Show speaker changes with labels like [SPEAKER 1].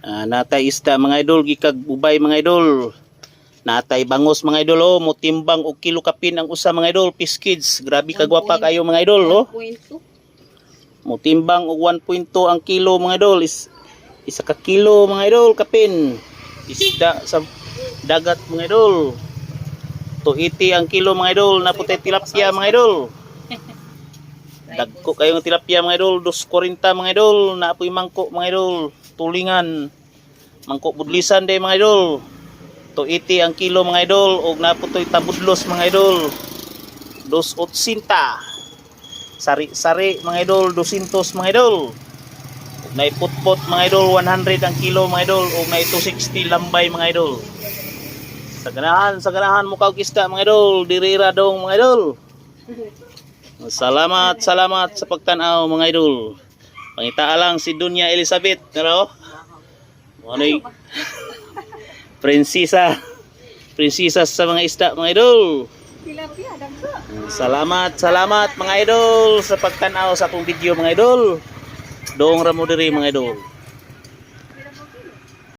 [SPEAKER 1] Natay isda mga idol, gikag ubay mga idol. Natay bangos mga idol oh, motimbang og kilo kapin ang usa mga idol, Fish Kids. Grabe kagwapa kayo mga idol oh.
[SPEAKER 2] 1.2.
[SPEAKER 1] Motimbang og 1.2 ang kilo mga idol. Isa ka kilo mga idol kapin. Isda sa dagat mga idol. 280 ang kilo mga idol, naputay tilapia mga idol. Dagko kayong tilapia mga idol, 240 mga idol, naapoy mangko mga idol, tulingan. Mangko budlisan day mga idol. 280 ang kilo mga idol, og naputoy tabudlos mga idol. 280. Sari-sari mga idol, 200 mga idol. Og naiputpot mga idol, 100 ang kilo mga idol, og na 260 lambay mga idol. Sa ganahan mo kag isda mga idol, dirira dong mga idol. Salamat sa pagtanaw mga idol. Pangitaa lang si Dunya Elizabeth, no? Ano prinsesa sa mga isda mga idol. Salamat mga idol sa pagtanaw sa akong video mga idol. Doong ra mo diri mga idol.